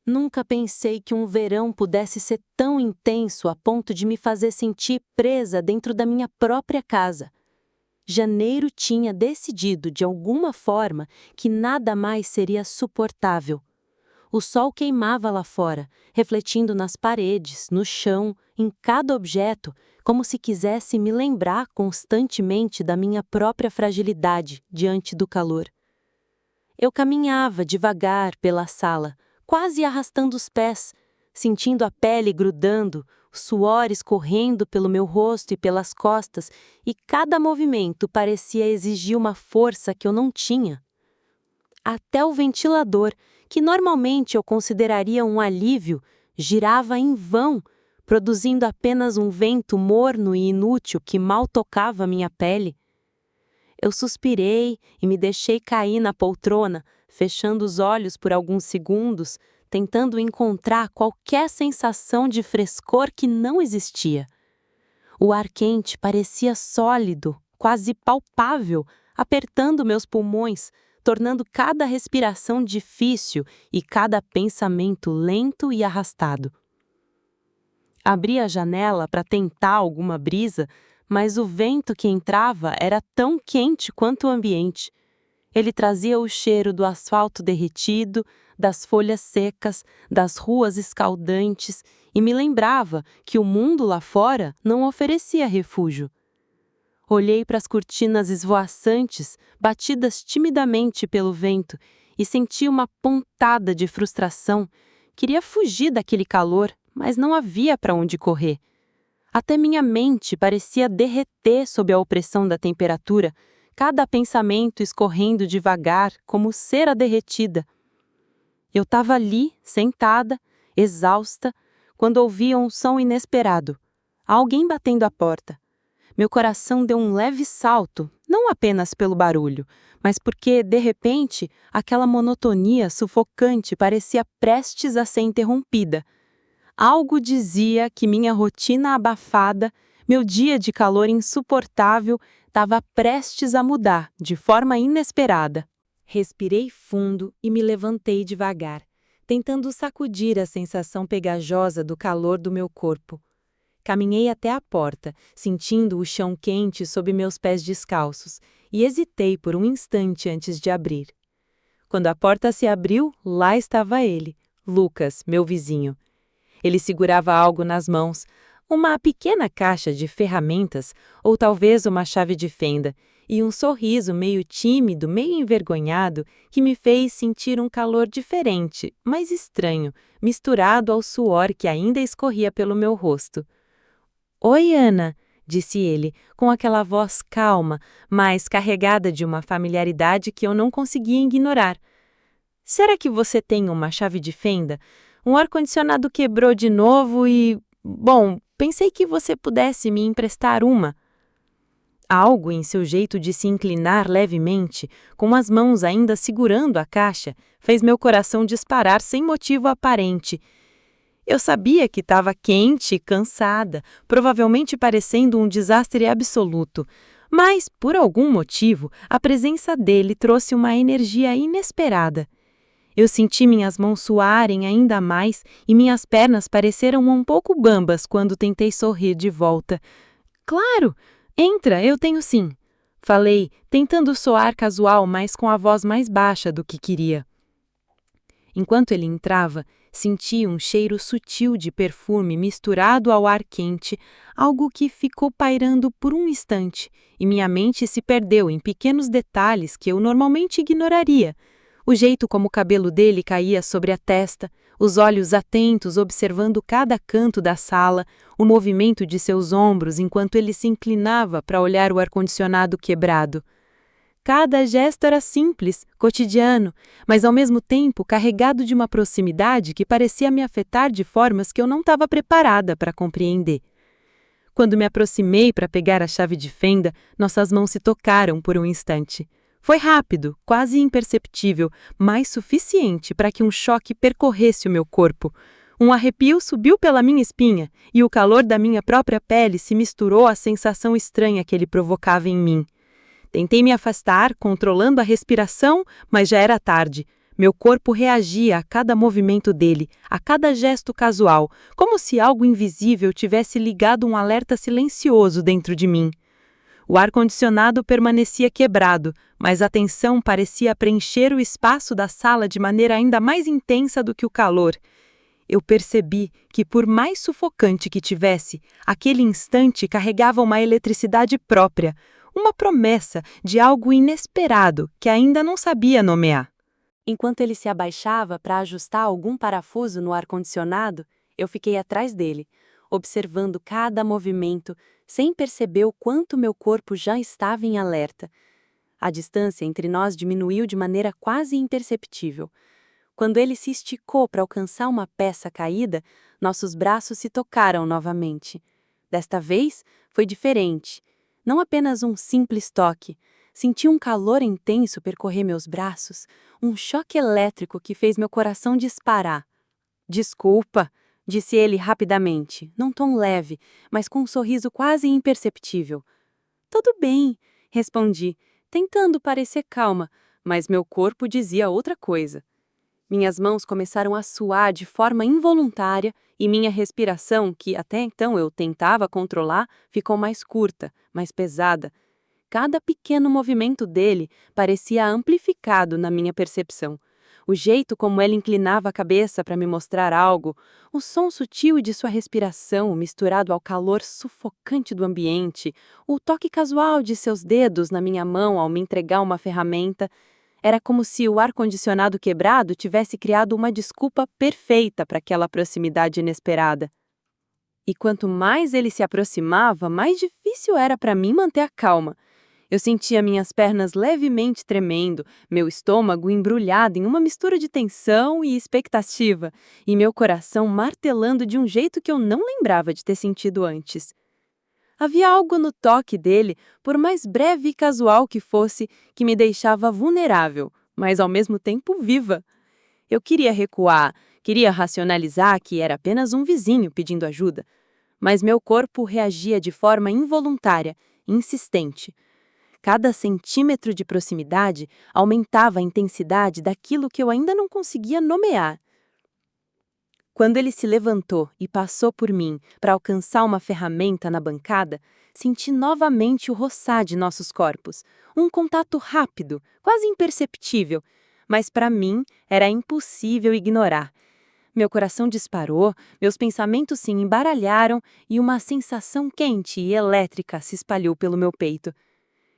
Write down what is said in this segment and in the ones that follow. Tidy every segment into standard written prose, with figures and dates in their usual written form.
Nunca pensei que um verão pudesse ser tão intenso a ponto de me fazer sentir presa dentro da minha própria casa. Janeiro tinha decidido, de alguma forma, que nada mais seria suportável. O sol queimava lá fora, refletindo nas paredes, no chão, em cada objeto, como se quisesse me lembrar constantemente da minha própria fragilidade diante do calor. Eu caminhava devagar pela sala, quase arrastando os pés, sentindo a pele grudando, o suor escorrendo pelo meu rosto e pelas costas, e cada movimento parecia exigir uma força que eu não tinha. Até o ventilador, que normalmente eu consideraria um alívio, girava em vão, produzindo apenas um vento morno e inútil que mal tocava minha pele. Eu suspirei e me deixei cair na poltrona, fechando os olhos por alguns segundos, tentando encontrar qualquer sensação de frescor que não existia. O ar quente parecia sólido, quase palpável, apertando meus pulmões, tornando cada respiração difícil e cada pensamento lento e arrastado. Abri a janela para tentar alguma brisa, mas o vento que entrava era tão quente quanto o ambiente. Ele trazia o cheiro do asfalto derretido, das folhas secas, das ruas escaldantes e me lembrava que o mundo lá fora não oferecia refúgio. Olhei para as cortinas esvoaçantes, batidas timidamente pelo vento, e senti uma pontada de frustração. Queria fugir daquele calor, mas não havia para onde correr. Até minha mente parecia derreter sob a opressão da temperatura, cada pensamento escorrendo devagar, como cera derretida. Eu estava ali, sentada, exausta, quando ouvi um som inesperado. Alguém batendo à porta. Meu coração deu um leve salto, não apenas pelo barulho, mas porque, de repente, aquela monotonia sufocante parecia prestes a ser interrompida. Algo dizia que minha rotina abafada, meu dia de calor insuportável, estava prestes a mudar de forma inesperada. Respirei fundo e me levantei devagar, tentando sacudir a sensação pegajosa do calor do meu corpo. Caminhei até a porta, sentindo o chão quente sob meus pés descalços, e hesitei por um instante antes de abrir. Quando a porta se abriu, lá estava ele, Lucas, meu vizinho. Ele segurava algo nas mãos, uma pequena caixa de ferramentas ou talvez uma chave de fenda, e um sorriso meio tímido, meio envergonhado, que me fez sentir um calor diferente, mas estranho, misturado ao suor que ainda escorria pelo meu rosto. "Oi, Ana", disse ele, com aquela voz calma, mas carregada de uma familiaridade que eu não conseguia ignorar. "Será que você tem uma chave de fenda? Um ar-condicionado quebrou de novo e... Bom, pensei que você pudesse me emprestar uma." Algo em seu jeito de se inclinar levemente, com as mãos ainda segurando a caixa, fez meu coração disparar sem motivo aparente. Eu sabia que estava quente e cansada, provavelmente parecendo um desastre absoluto, mas, por algum motivo, a presença dele trouxe uma energia inesperada. Eu senti minhas mãos suarem ainda mais e minhas pernas pareceram um pouco bambas quando tentei sorrir de volta. "Claro! Entra, eu tenho sim", falei, tentando soar casual, mas com a voz mais baixa do que queria. Enquanto ele entrava, senti um cheiro sutil de perfume misturado ao ar quente, algo que ficou pairando por um instante, e minha mente se perdeu em pequenos detalhes que eu normalmente ignoraria. O jeito como o cabelo dele caía sobre a testa, os olhos atentos observando cada canto da sala, o movimento de seus ombros enquanto ele se inclinava para olhar o ar-condicionado quebrado. Cada gesto era simples, cotidiano, mas ao mesmo tempo carregado de uma proximidade que parecia me afetar de formas que eu não estava preparada para compreender. Quando me aproximei para pegar a chave de fenda, nossas mãos se tocaram por um instante. Foi rápido, quase imperceptível, mas suficiente para que um choque percorresse o meu corpo. Um arrepio subiu pela minha espinha e o calor da minha própria pele se misturou à sensação estranha que ele provocava em mim. Tentei me afastar, controlando a respiração, mas já era tarde. Meu corpo reagia a cada movimento dele, a cada gesto casual, como se algo invisível tivesse ligado um alerta silencioso dentro de mim. O ar-condicionado permanecia quebrado, mas a tensão parecia preencher o espaço da sala de maneira ainda mais intensa do que o calor. Eu percebi que, por mais sufocante que tivesse, aquele instante carregava uma eletricidade própria, uma promessa de algo inesperado que ainda não sabia nomear. Enquanto ele se abaixava para ajustar algum parafuso no ar-condicionado, eu fiquei atrás dele, observando cada movimento, sem perceber o quanto meu corpo já estava em alerta. A distância entre nós diminuiu de maneira quase imperceptível. Quando ele se esticou para alcançar uma peça caída, nossos braços se tocaram novamente. Desta vez, foi diferente. Não apenas um simples toque. Senti um calor intenso percorrer meus braços, um choque elétrico que fez meu coração disparar. Desculpa, disse ele rapidamente, num tom leve, mas com um sorriso quase imperceptível. Tudo bem, respondi, tentando parecer calma, mas meu corpo dizia outra coisa. Minhas mãos começaram a suar de forma involuntária e minha respiração, que até então eu tentava controlar, ficou mais curta, mais pesada. Cada pequeno movimento dele parecia amplificado na minha percepção. O jeito como ele inclinava a cabeça para me mostrar algo, o som sutil de sua respiração misturado ao calor sufocante do ambiente, o toque casual de seus dedos na minha mão ao me entregar uma ferramenta, era como se o ar-condicionado quebrado tivesse criado uma desculpa perfeita para aquela proximidade inesperada. E quanto mais ele se aproximava, mais difícil era para mim manter a calma. Eu sentia minhas pernas levemente tremendo, meu estômago embrulhado em uma mistura de tensão e expectativa, e meu coração martelando de um jeito que eu não lembrava de ter sentido antes. Havia algo no toque dele, por mais breve e casual que fosse, que me deixava vulnerável, mas ao mesmo tempo viva. Eu queria recuar, queria racionalizar que era apenas um vizinho pedindo ajuda, mas meu corpo reagia de forma involuntária, insistente. Cada centímetro de proximidade aumentava a intensidade daquilo que eu ainda não conseguia nomear. Quando ele se levantou e passou por mim para alcançar uma ferramenta na bancada, senti novamente o roçar de nossos corpos. Um contato rápido, quase imperceptível, mas para mim era impossível ignorar. Meu coração disparou, meus pensamentos se embaralharam e uma sensação quente e elétrica se espalhou pelo meu peito.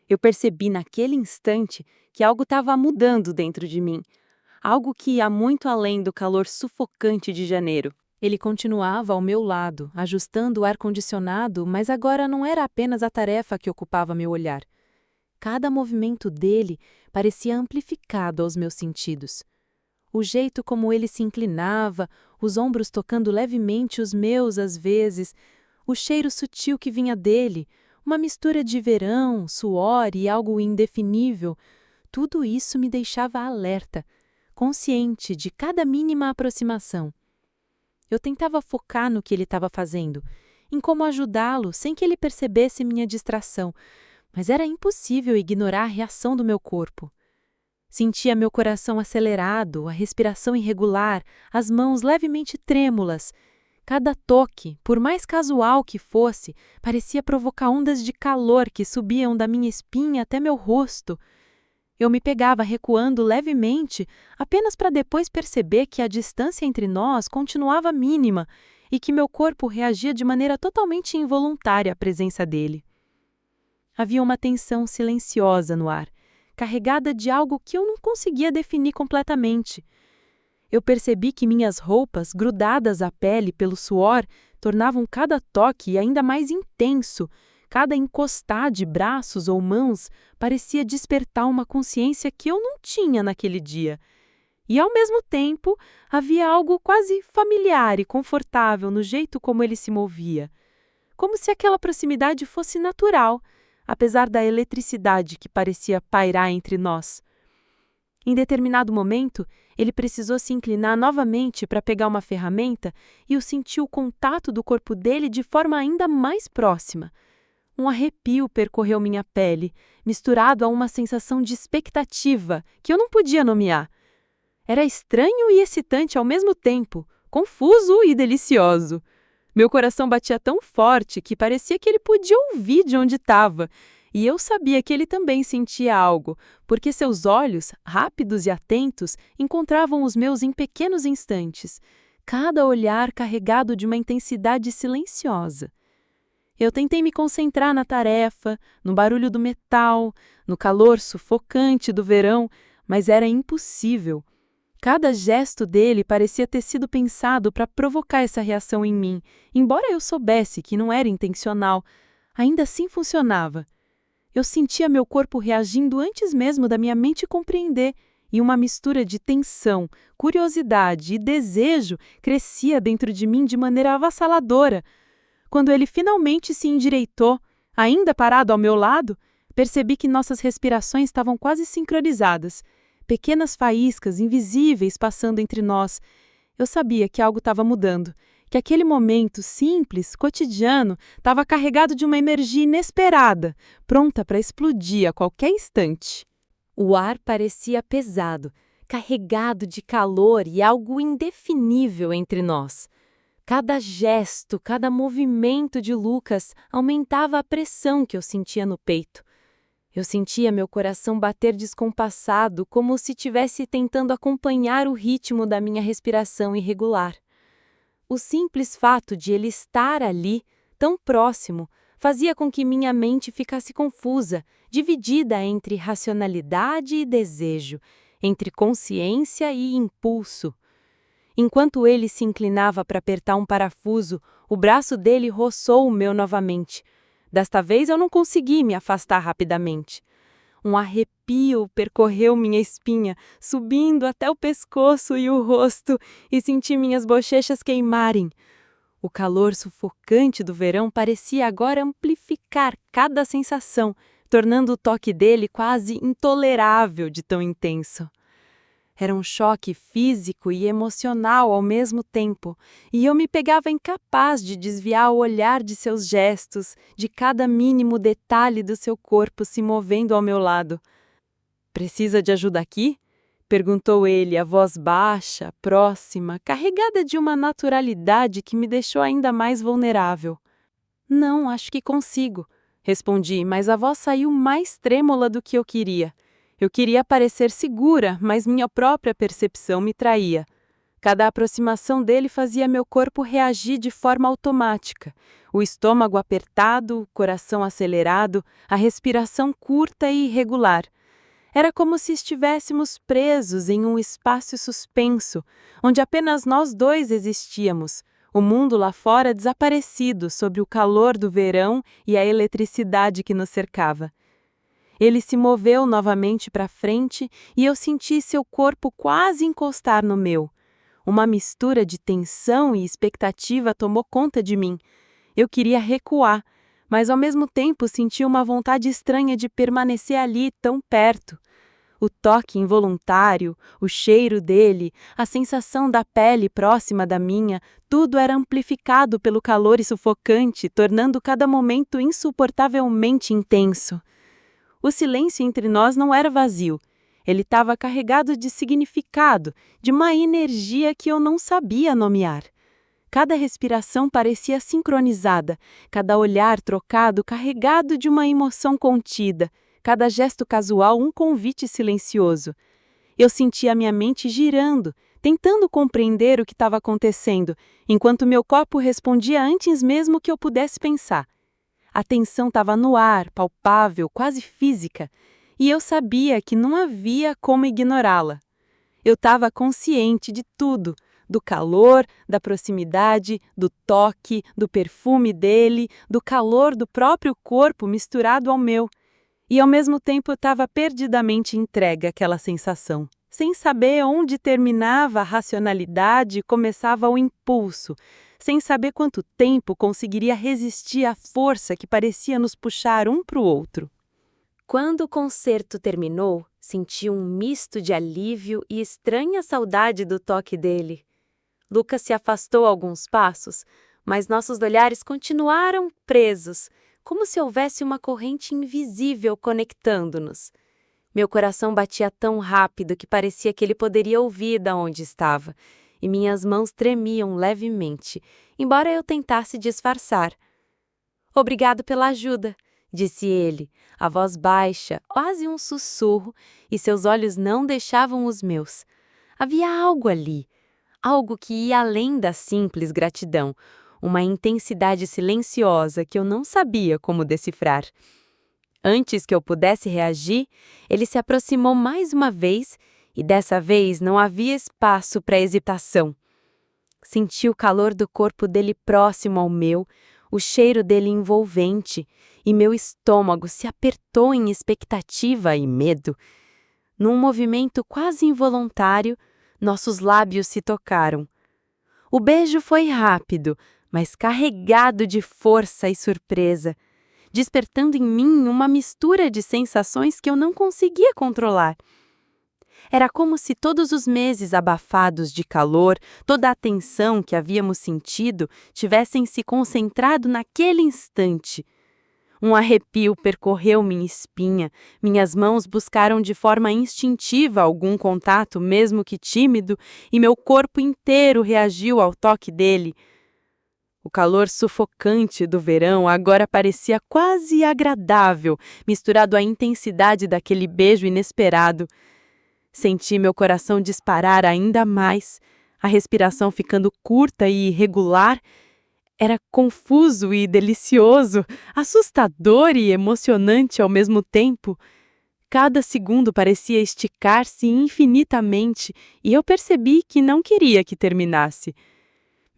Eu percebi naquele instante que algo estava mudando dentro de mim. Algo que ia muito além do calor sufocante de janeiro. Ele continuava ao meu lado, ajustando o ar-condicionado, mas agora não era apenas a tarefa que ocupava meu olhar. Cada movimento dele parecia amplificado aos meus sentidos. O jeito como ele se inclinava, os ombros tocando levemente os meus às vezes, o cheiro sutil que vinha dele, uma mistura de verão, suor e algo indefinível, tudo isso me deixava alerta, consciente de cada mínima aproximação. Eu tentava focar no que ele estava fazendo, em como ajudá-lo sem que ele percebesse minha distração, mas era impossível ignorar a reação do meu corpo. Sentia meu coração acelerado, a respiração irregular, as mãos levemente trêmulas. Cada toque, por mais casual que fosse, parecia provocar ondas de calor que subiam da minha espinha até meu rosto. Eu me pegava recuando levemente, apenas para depois perceber que a distância entre nós continuava mínima e que meu corpo reagia de maneira totalmente involuntária à presença dele. Havia uma tensão silenciosa no ar, carregada de algo que eu não conseguia definir completamente. Eu percebi que minhas roupas, grudadas à pele pelo suor, tornavam cada toque ainda mais intenso. Cada encostar de braços ou mãos parecia despertar uma consciência que eu não tinha naquele dia. E, ao mesmo tempo, havia algo quase familiar e confortável no jeito como ele se movia. Como se aquela proximidade fosse natural, apesar da eletricidade que parecia pairar entre nós. Em determinado momento, ele precisou se inclinar novamente para pegar uma ferramenta e eu senti o contato do corpo dele de forma ainda mais próxima. Um arrepio percorreu minha pele, misturado a uma sensação de expectativa que eu não podia nomear. Era estranho e excitante ao mesmo tempo, confuso e delicioso. Meu coração batia tão forte que parecia que ele podia ouvir de onde estava. E eu sabia que ele também sentia algo, porque seus olhos, rápidos e atentos, encontravam os meus em pequenos instantes, cada olhar carregado de uma intensidade silenciosa. Eu tentei me concentrar na tarefa, no barulho do metal, no calor sufocante do verão, mas era impossível. Cada gesto dele parecia ter sido pensado para provocar essa reação em mim, embora eu soubesse que não era intencional. Ainda assim funcionava. Eu sentia meu corpo reagindo antes mesmo da minha mente compreender, e uma mistura de tensão, curiosidade e desejo crescia dentro de mim de maneira avassaladora. Quando ele finalmente se endireitou, ainda parado ao meu lado, percebi que nossas respirações estavam quase sincronizadas, pequenas faíscas invisíveis passando entre nós. Eu sabia que algo estava mudando, que aquele momento simples, cotidiano, estava carregado de uma energia inesperada, pronta para explodir a qualquer instante. O ar parecia pesado, carregado de calor e algo indefinível entre nós. Cada gesto, cada movimento de Lucas aumentava a pressão que eu sentia no peito. Eu sentia meu coração bater descompassado, como se estivesse tentando acompanhar o ritmo da minha respiração irregular. O simples fato de ele estar ali, tão próximo, fazia com que minha mente ficasse confusa, dividida entre racionalidade e desejo, entre consciência e impulso. Enquanto ele se inclinava para apertar um parafuso, o braço dele roçou o meu novamente. Desta vez eu não consegui me afastar rapidamente. Um arrepio percorreu minha espinha, subindo até o pescoço e o rosto, e senti minhas bochechas queimarem. O calor sufocante do verão parecia agora amplificar cada sensação, tornando o toque dele quase intolerável de tão intenso. Era um choque físico e emocional ao mesmo tempo, e eu me pegava incapaz de desviar o olhar de seus gestos, de cada mínimo detalhe do seu corpo se movendo ao meu lado. "Precisa de ajuda aqui?" perguntou ele, a voz baixa, próxima, carregada de uma naturalidade que me deixou ainda mais vulnerável. "Não, acho que consigo", respondi, mas a voz saiu mais trêmula do que eu queria. Eu queria parecer segura, mas minha própria percepção me traía. Cada aproximação dele fazia meu corpo reagir de forma automática. O estômago apertado, o coração acelerado, a respiração curta e irregular. Era como se estivéssemos presos em um espaço suspenso, onde apenas nós dois existíamos, o mundo lá fora desaparecido sob o calor do verão e a eletricidade que nos cercava. Ele se moveu novamente para frente e eu senti seu corpo quase encostar no meu. Uma mistura de tensão e expectativa tomou conta de mim. Eu queria recuar, mas ao mesmo tempo senti uma vontade estranha de permanecer ali tão perto. O toque involuntário, o cheiro dele, a sensação da pele próxima da minha, tudo era amplificado pelo calor sufocante, tornando cada momento insuportavelmente intenso. O silêncio entre nós não era vazio. Ele estava carregado de significado, de uma energia que eu não sabia nomear. Cada respiração parecia sincronizada, cada olhar trocado carregado de uma emoção contida, cada gesto casual um convite silencioso. Eu sentia minha mente girando, tentando compreender o que estava acontecendo, enquanto meu corpo respondia antes mesmo que eu pudesse pensar. A tensão estava no ar, palpável, quase física, e eu sabia que não havia como ignorá-la. Eu estava consciente de tudo, do calor, da proximidade, do toque, do perfume dele, do calor do próprio corpo misturado ao meu. E ao mesmo tempo eu estava perdidamente entregue àquela sensação, sem saber onde terminava a racionalidade e começava o impulso, sem saber quanto tempo conseguiria resistir à força que parecia nos puxar um para o outro. Quando o concerto terminou, senti um misto de alívio e estranha saudade do toque dele. Lucas se afastou alguns passos, mas nossos olhares continuaram presos, como se houvesse uma corrente invisível conectando-nos. Meu coração batia tão rápido que parecia que ele poderia ouvir de onde estava, e minhas mãos tremiam levemente, embora eu tentasse disfarçar. Obrigado pela ajuda, disse ele, a voz baixa, quase um sussurro, e seus olhos não deixavam os meus. Havia algo ali, algo que ia além da simples gratidão, uma intensidade silenciosa que eu não sabia como decifrar. Antes que eu pudesse reagir, ele se aproximou mais uma vez e dessa vez não havia espaço para hesitação. Senti o calor do corpo dele próximo ao meu, o cheiro dele envolvente, e meu estômago se apertou em expectativa e medo. Num movimento quase involuntário, nossos lábios se tocaram. O beijo foi rápido, mas carregado de força e surpresa, despertando em mim uma mistura de sensações que eu não conseguia controlar. Era como se todos os meses abafados de calor, toda a tensão que havíamos sentido, tivessem se concentrado naquele instante. Um arrepio percorreu minha espinha, minhas mãos buscaram de forma instintiva algum contato, mesmo que tímido, e meu corpo inteiro reagiu ao toque dele. O calor sufocante do verão agora parecia quase agradável, misturado à intensidade daquele beijo inesperado. Senti meu coração disparar ainda mais, a respiração ficando curta e irregular. Era confuso e delicioso, assustador e emocionante ao mesmo tempo. Cada segundo parecia esticar-se infinitamente e eu percebi que não queria que terminasse.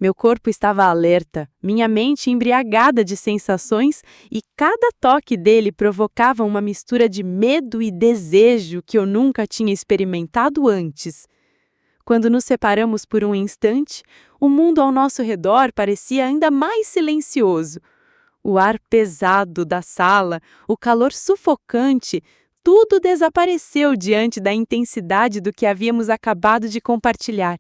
Meu corpo estava alerta, minha mente embriagada de sensações e cada toque dele provocava uma mistura de medo e desejo que eu nunca tinha experimentado antes. Quando nos separamos por um instante, o mundo ao nosso redor parecia ainda mais silencioso. O ar pesado da sala, o calor sufocante, tudo desapareceu diante da intensidade do que havíamos acabado de compartilhar.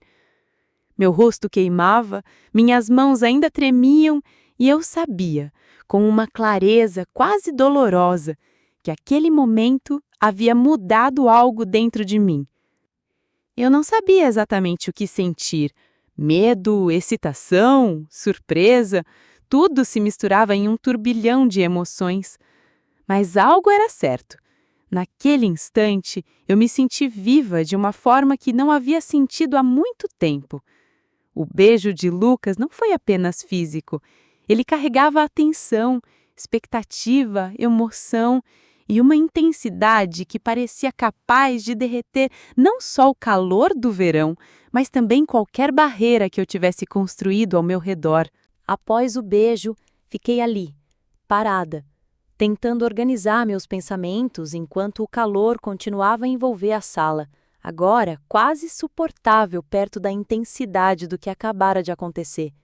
Meu rosto queimava, minhas mãos ainda tremiam e eu sabia, com uma clareza quase dolorosa, que aquele momento havia mudado algo dentro de mim. Eu não sabia exatamente o que sentir. Medo, excitação, surpresa, tudo se misturava em um turbilhão de emoções. Mas algo era certo. Naquele instante, eu me senti viva de uma forma que não havia sentido há muito tempo. O beijo de Lucas não foi apenas físico. Ele carregava atenção, expectativa, emoção e uma intensidade que parecia capaz de derreter não só o calor do verão, mas também qualquer barreira que eu tivesse construído ao meu redor. Após o beijo, fiquei ali, parada, tentando organizar meus pensamentos enquanto o calor continuava a envolver a sala, agora quase suportável perto da intensidade do que acabara de acontecer.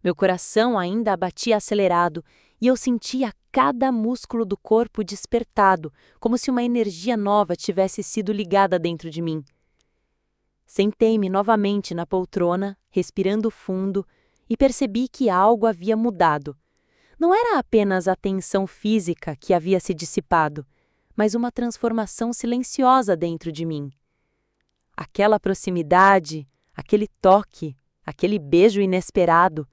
Meu coração ainda batia acelerado e eu sentia cada músculo do corpo despertado, como se uma energia nova tivesse sido ligada dentro de mim. Sentei-me novamente na poltrona, respirando fundo, e percebi que algo havia mudado. Não era apenas a tensão física que havia se dissipado, mas uma transformação silenciosa dentro de mim. Aquela proximidade, aquele toque, aquele beijo inesperado,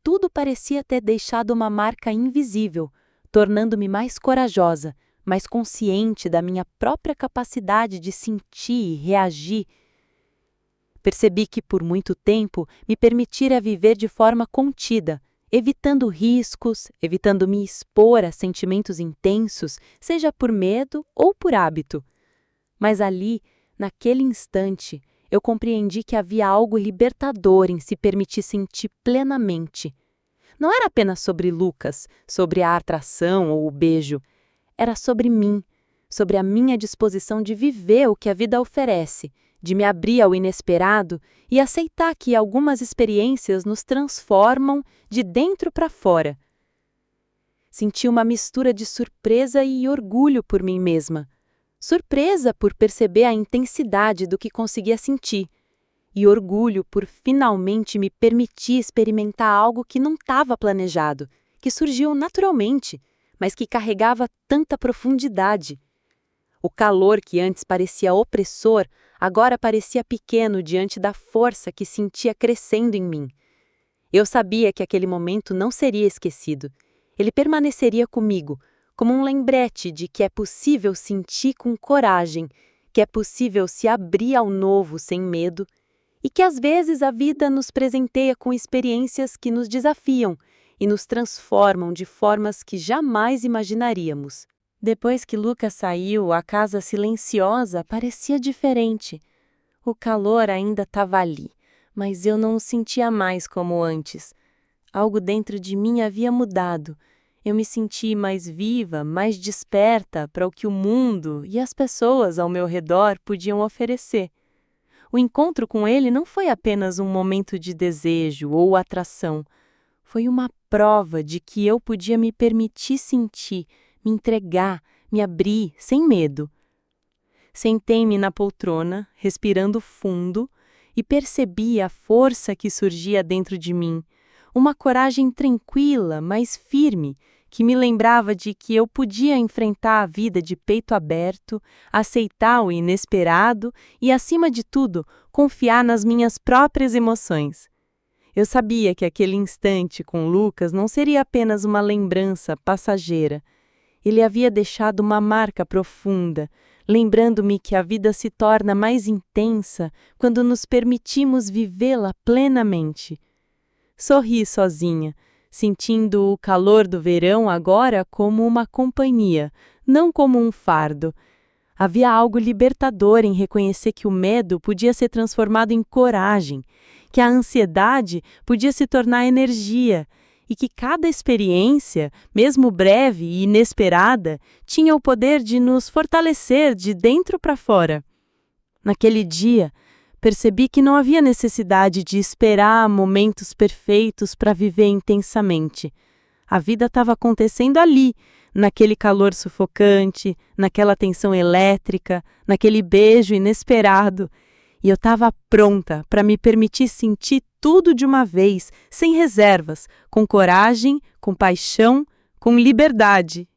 tudo parecia ter deixado uma marca invisível, tornando-me mais corajosa, mais consciente da minha própria capacidade de sentir e reagir. Percebi que, por muito tempo, me permitira viver de forma contida, evitando riscos, evitando me expor a sentimentos intensos, seja por medo ou por hábito. Mas ali, naquele instante, eu compreendi que havia algo libertador em se permitir sentir plenamente. Não era apenas sobre Lucas, sobre a atração ou o beijo. Era sobre mim, sobre a minha disposição de viver o que a vida oferece, de me abrir ao inesperado e aceitar que algumas experiências nos transformam de dentro para fora. Senti uma mistura de surpresa e orgulho por mim mesma. Surpresa por perceber a intensidade do que conseguia sentir, e orgulho por finalmente me permitir experimentar algo que não estava planejado, que surgiu naturalmente, mas que carregava tanta profundidade. O calor que antes parecia opressor, agora parecia pequeno diante da força que sentia crescendo em mim. Eu sabia que aquele momento não seria esquecido. Ele permaneceria comigo, como um lembrete de que é possível sentir com coragem, que é possível se abrir ao novo sem medo, e que às vezes a vida nos presenteia com experiências que nos desafiam e nos transformam de formas que jamais imaginaríamos. Depois que Lucas saiu, a casa silenciosa parecia diferente. O calor ainda estava ali, mas eu não o sentia mais como antes. Algo dentro de mim havia mudado. Eu me senti mais viva, mais desperta para o que o mundo e as pessoas ao meu redor podiam oferecer. O encontro com ele não foi apenas um momento de desejo ou atração. Foi uma prova de que eu podia me permitir sentir, me entregar, me abrir sem medo. Sentei-me na poltrona, respirando fundo, e percebi a força que surgia dentro de mim, uma coragem tranquila, mas firme, que me lembrava de que eu podia enfrentar a vida de peito aberto, aceitar o inesperado e, acima de tudo, confiar nas minhas próprias emoções. Eu sabia que aquele instante com Lucas não seria apenas uma lembrança passageira. Ele havia deixado uma marca profunda, lembrando-me que a vida se torna mais intensa quando nos permitimos vivê-la plenamente. Sorri sozinha, sentindo o calor do verão agora como uma companhia, não como um fardo. Havia algo libertador em reconhecer que o medo podia ser transformado em coragem, que a ansiedade podia se tornar energia e que cada experiência, mesmo breve e inesperada, tinha o poder de nos fortalecer de dentro para fora. Naquele dia, percebi que não havia necessidade de esperar momentos perfeitos para viver intensamente. A vida estava acontecendo ali, naquele calor sufocante, naquela tensão elétrica, naquele beijo inesperado. E eu estava pronta para me permitir sentir tudo de uma vez, sem reservas, com coragem, com paixão, com liberdade.